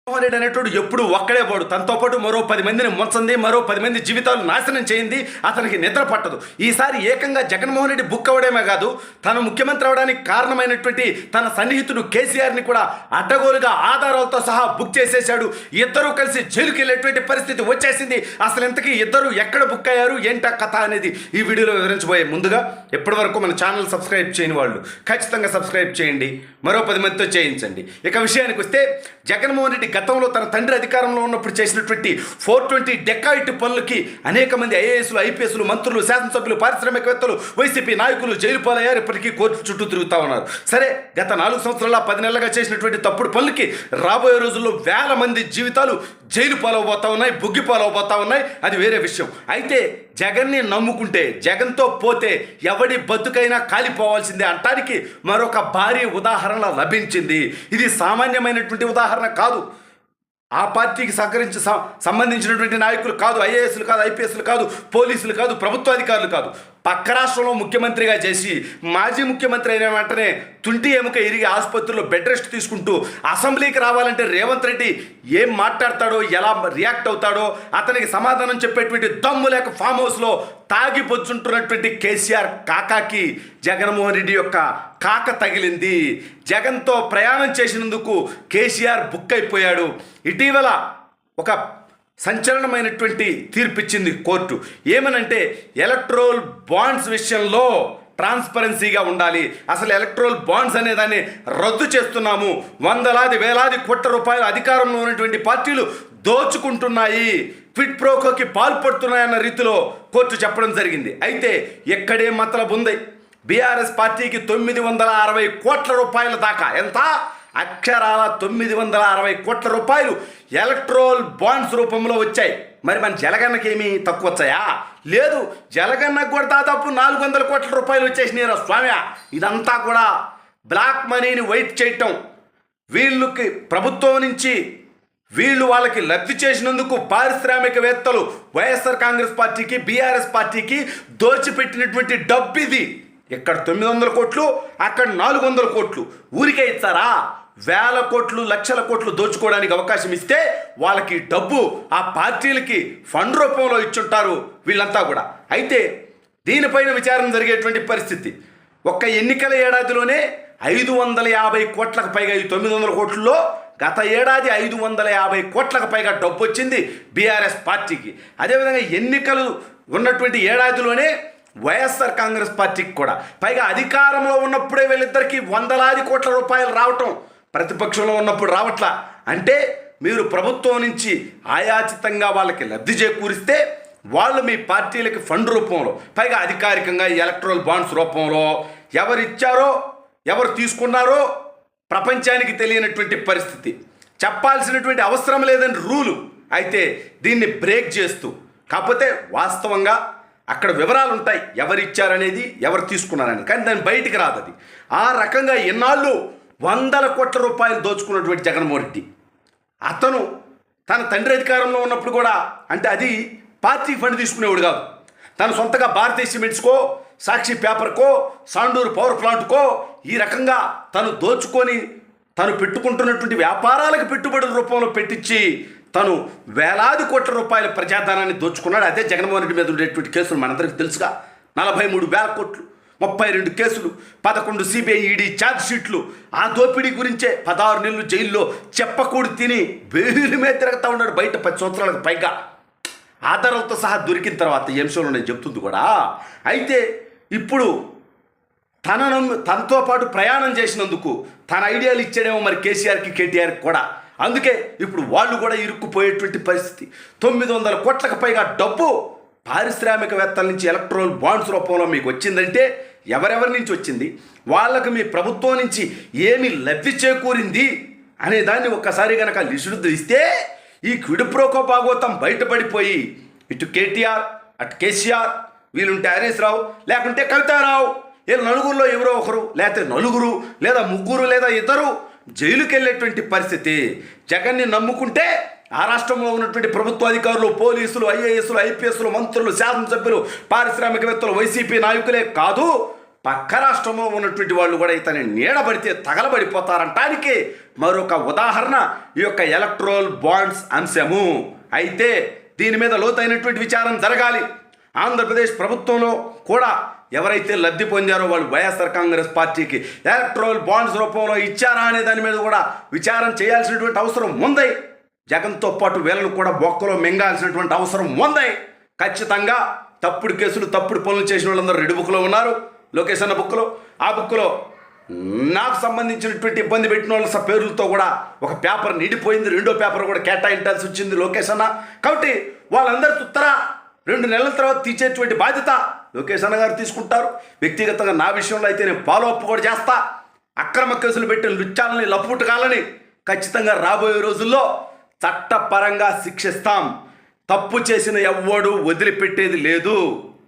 జగన్మోహన్ రెడ్డి అనేటోడు ఎప్పుడు ఒక్కడే పోడు. తనతో పాటు మరో 10 మందిని ముంచండి, మరో 10 మంది జీవితాలు నాశనం చేయింది. అతనికి నిద్ర పట్టదు. ఈసారి ఏకంగా జగన్మోహన్ రెడ్డి బుక్ అవ్వడమే కాదు, తను ముఖ్యమంత్రి అవడానికి కారణమైనటువంటి తన సన్నిహితుడు కేసీఆర్ని కూడా అడ్డగోలుగా ఆధారాలతో సహా బుక్ చేసేశాడు. ఇద్దరూ కలిసి జైలుకి వెళ్ళేటువంటి పరిస్థితి వచ్చేసింది. అసలు ఇంతకీ ఇద్దరు ఎక్కడ బుక్ అయ్యారు, ఏంటా కథ అనేది ఈ వీడియోలో వివరించబోయే ముందుగా ఇప్పటి వరకు మన ఛానల్ సబ్స్క్రైబ్ చేయని వాళ్ళు ఖచ్చితంగా సబ్స్క్రైబ్ చేయండి, మరో 10 మందితో చేయించండి. ఇక విషయానికి వస్తే, జగన్మోహన్ రెడ్డి గతంలో తన తండ్రి అధికారంలో ఉన్నప్పుడు చేసినటువంటి 420 డెకాయిట్ పనులకి అనేక మంది ఐఏఎస్లు, ఐపీఎస్లు, మంత్రులు, శాసనసభ్యులు, పారిశ్రామికవేత్తలు, వైసీపీ నాయకులు జైలు పాలయ్యారు. ఇప్పటికీ కోర్టు చుట్టూ తిరుగుతూ ఉన్నారు. సరే, గత 4 సంవత్సరాల 10 నెలలుగా చేసినటువంటి తప్పుడు పనులకి రాబోయే రోజుల్లో వేల మంది జీవితాలు జైలు పాలవబోతా ఉన్నాయి, బుగ్గి పాలవబోతా ఉన్నాయి. అది వేరే విషయం. అయితే జగన్ని నమ్ముకుంటే, జగన్తో పోతే ఎవడి బతుకైనా కాలిపోవాల్సిందే అంటానికి మరొక భారీ ఉదాహరణ లభించింది. ఇది సామాన్యమైనటువంటి ఉదాహరణ కాదు. ఆ పార్టీకి సంబంధించినటువంటి నాయకులు కాదు, ఐఏఎస్లు కాదు, ఐపీఎస్లు కాదు, పోలీసులు కాదు, ప్రభుత్వ అధికారులు కాదు. పక్క రాష్ట్రంలో ముఖ్యమంత్రిగా చేసి మాజీ ముఖ్యమంత్రి అయిన వెంటనే తుంటి ఎముక ఇరిగి ఆసుపత్రిలో బెడ్ రెస్ట్ తీసుకుంటూ అసెంబ్లీకి రావాలంటే రేవంత్ రెడ్డి ఏం మాట్లాడతాడో, ఎలా రియాక్ట్ అవుతాడో అతనికి సమాధానం చెప్పేటువంటి దమ్ము లేక ఫామ్ హౌస్లో తాగి పొచ్చుంటున్నటువంటి కేసీఆర్ కాకాకి జగన్మోహన్ రెడ్డి యొక్క కాక తగిలింది. జగన్తో ప్రయాణం చేసినందుకు కేసీఆర్ బుక్ అయిపోయాడు. ఇటీవల ఒక సంచలనమైనటువంటి తీర్పిచ్చింది కోర్టు. ఏమనంటే, ఎలక్ట్రోల్ బాండ్స్ విషయంలో ట్రాన్స్పరెన్సీగా ఉండాలి. అసలు ఎలక్ట్రోల్ బాండ్స్ అనే దాన్ని రద్దు చేస్తున్నాము. వందలాది వేలాది కోట్ల రూపాయల అధికారంలో ఉన్నటువంటి పార్టీలు దోచుకుంటున్నాయి, క్విడ్ ప్రోకోకి పాల్పడుతున్నాయన్న రీతిలో కోర్టు చెప్పడం జరిగింది. అయితే ఎక్కడే మతలబు ఉంది. బీఆర్ఎస్ పార్టీకి 960 కోట్ల రూపాయల దాకా, ఎంత అక్షరాల 960 కోట్ల రూపాయలు ఎలక్ట్రోల్ బాండ్స్ రూపంలో వచ్చాయి. మరి మన జలగన్నకి ఏమీ తక్కువ వచ్చాయా? లేదు, జలగన్నకు కూడా దాదాపు 400 కోట్ల రూపాయలు వచ్చేసినారు స్వామి. ఇదంతా కూడా బ్లాక్ మనీని వైట్ చేయటం, వీళ్ళకి ప్రభుత్వం నుంచి వాళ్ళకి లబ్ధి చేసినందుకు పారిశ్రామికవేత్తలు వైఎస్ఆర్ కాంగ్రెస్ పార్టీకి, బీఆర్ఎస్ పార్టీకి దోచిపెట్టినటువంటి డబ్బు ఇది. ఇక్కడ 900 కోట్లు, అక్కడ 400 కోట్లు. ఊరికే ఇస్తారా? వేల కోట్లు, లక్షల కోట్లు దోచుకోవడానికి అవకాశం ఇస్తే వాళ్ళకి డబ్బు ఆ పార్టీలకి ఫండ్ రూపంలో ఇచ్చుంటారు వీళ్ళంతా కూడా. అయితే దీనిపైన విచారణ జరిగేటువంటి పరిస్థితి. ఒక్క ఎన్నికల ఏడాదిలోనే 550 కోట్లకు పైగా, ఈ 900 కోట్లలో గత ఏడాది 550 కోట్లకు పైగా డబ్బు వచ్చింది బీఆర్ఎస్ పార్టీకి. అదేవిధంగా ఎన్నికలు ఉన్నటువంటి ఏడాదిలోనే వైఎస్ఆర్ కాంగ్రెస్ పార్టీకి కూడా, పైగా అధికారంలో ఉన్నప్పుడే వీళ్ళిద్దరికీ వందలాది కోట్ల రూపాయలు రావటం, ప్రతిపక్షంలో ఉన్నప్పుడు రావట్లా. అంటే మీరు ప్రభుత్వం నుంచి ఆయాచితంగా వాళ్ళకి లబ్ధి చేకూరిస్తే వాళ్ళు మీ పార్టీలకి ఫండ్ రూపంలో, పైగా అధికారికంగా ఎలక్ట్రల్ బాండ్స్ రూపంలో ఎవరిచ్చారో, ఎవరు తీసుకున్నారో ప్రపంచానికి తెలియనటువంటి పరిస్థితి. చెప్పాల్సినటువంటి అవసరం లేదని రూలు. అయితే దీన్ని బ్రేక్ చేస్తూ, కాకపోతే వాస్తవంగా అక్కడ వివరాలు ఉంటాయి, ఎవరు ఇచ్చారనేది, ఎవరు తీసుకున్నారనేది, కానీ దాని బయటికి రాదు. అది ఆ రకంగా ఎన్నాళ్ళు 100 కోట్ల రూపాయలు దోచుకున్నటువంటి జగన్మోహన్ రెడ్డి, అతను తన తండ్రి అధికారంలో ఉన్నప్పుడు కూడా, అంటే అది పార్టీ ఫండ్ తీసుకునేవాడు కాదు, తను సొంతగా భారతీయ సిమెంట్స్కో, సాక్షి పేపర్కో, సాండూరు పవర్ ప్లాంట్కో ఈ రకంగా తను దోచుకొని తను పెట్టుకుంటున్నటువంటి వ్యాపారాలకు పెట్టుబడుల రూపంలో పెట్టించి తను వేలాది కోట్ల రూపాయల ప్రజాధనాన్ని దోచుకున్నాడు. అదే జగన్మోహన్ రెడ్డి మీద ఉండేటువంటి కేసులు మనందరికీ తెలుసుగా. 43,000 కోట్లు, 32 కేసులు, 11 సిబిఐ ఈడీ ఛార్జ్ షీట్లు. ఆ దోపిడీ గురించే 16 నెలలు జైల్లో చెప్పకూడి తిని వేలు మీద తిరుగుతూ ఉన్నాడు బయట 10 సంవత్సరాలకు పైగా. ఆధారాలతో సహా దొరికిన తర్వాత ఈ అంశంలో నేను చెప్తుంది కూడా. అయితే ఇప్పుడు తనతో పాటు ప్రయాణం చేసినందుకు తన ఐడియాలు ఇచ్చాడేమో మరి కేసీఆర్కి, కేటీఆర్కి కూడా. అందుకే ఇప్పుడు వాళ్ళు కూడా ఇరుక్కుపోయేటువంటి పరిస్థితి. 900 కోట్లకు పైగా డబ్బు పారిశ్రామికవేత్తల నుంచి ఎలక్ట్రోల్ బాండ్స్ రూపంలో మీకు వచ్చిందంటే ఎవరెవరి నుంచి వచ్చింది, వాళ్ళకు మీ ప్రభుత్వం నుంచి ఏమి లబ్ధి చేకూరింది అనే దాన్ని ఒక్కసారి కనుక లిస్టు ఇస్తే ఈ క్విడ్ ప్రోకో భాగోతం బయటపడిపోయి, ఇటు కేటీఆర్, అటు కేసీఆర్, వీళ్ళుంటే హరీష్ రావు, లేకుంటే కవితారావు, వీళ్ళు నలుగురులో ఎవరో ఒకరు, లేకపోతే నలుగురు, లేదా ముగ్గురు, లేదా ఇద్దరు జైలుకి వెళ్ళేటువంటి పరిస్థితి. జగన్ని నమ్ముకుంటే ఆ రాష్ట్రంలో ఉన్నటువంటి ప్రభుత్వ అధికారులు, పోలీసులు, ఐఏఎస్లు, ఐపీఎస్లు, మంత్రులు, శాసనసభ్యులు, పారిశ్రామికవేత్తలు, వైసీపీ నాయకులే కాదు, పక్క రాష్ట్రంలో ఉన్నటువంటి వాళ్ళు కూడా ఇతని నీడబడితే తగలబడిపోతారంటానికి మరొక ఉదాహరణ ఈ యొక్క ఎలక్ట్రల్ బాండ్స్ అంశము. అయితే దీని మీద లోతైనటువంటి విచారం జరగాలి. ఆంధ్రప్రదేశ్ ప్రభుత్వంలో కూడా ఎవరైతే లబ్ధి పొందారో వాళ్ళు వైఎస్ఆర్ కాంగ్రెస్ పార్టీకి ఎలక్ట్రల్ బాండ్స్ రూపంలో ఇచ్చారా అనే దాని మీద కూడా విచారం చేయాల్సినటువంటి అవసరం ఉంది. జగన్తో పాటు వీళ్ళను కూడా బొక్కలో మింగాల్సినటువంటి అవసరం ఉంది. ఖచ్చితంగా తప్పుడు కేసులు తప్పుడు పనులు చేసిన వాళ్ళందరూ రెడ్ బుక్లో ఉన్నారు, లోకేష్ అన్న బుక్లో. ఆ బుక్లో నాకు సంబంధించినటువంటి ఇబ్బంది పెట్టిన వాళ్ళ పేర్లతో కూడా ఒక పేపర్ నిండిపోయింది, రెండో పేపర్ కూడా కేటాయించాల్సి వచ్చింది లోకేష్ అన్న. కాబట్టి వాళ్ళందరి ఉత్తర 2 నెలల తర్వాత తీసేటువంటి బాధ్యత లోకేష్ అన్న గారు తీసుకుంటారు. వ్యక్తిగతంగా నా విషయంలో అయితే నేను ఫాలో అప్ కూడా చేస్తా. అక్రమ కేసులు పెట్టిన లుచ్చాలని లప్పుట్టుకాలని ఖచ్చితంగా రాబోయే రోజుల్లో చట్టపరంగా శిక్షిస్తాం. తప్పు చేసిన ఎవ్వడు వదిలిపెట్టేది లేదు.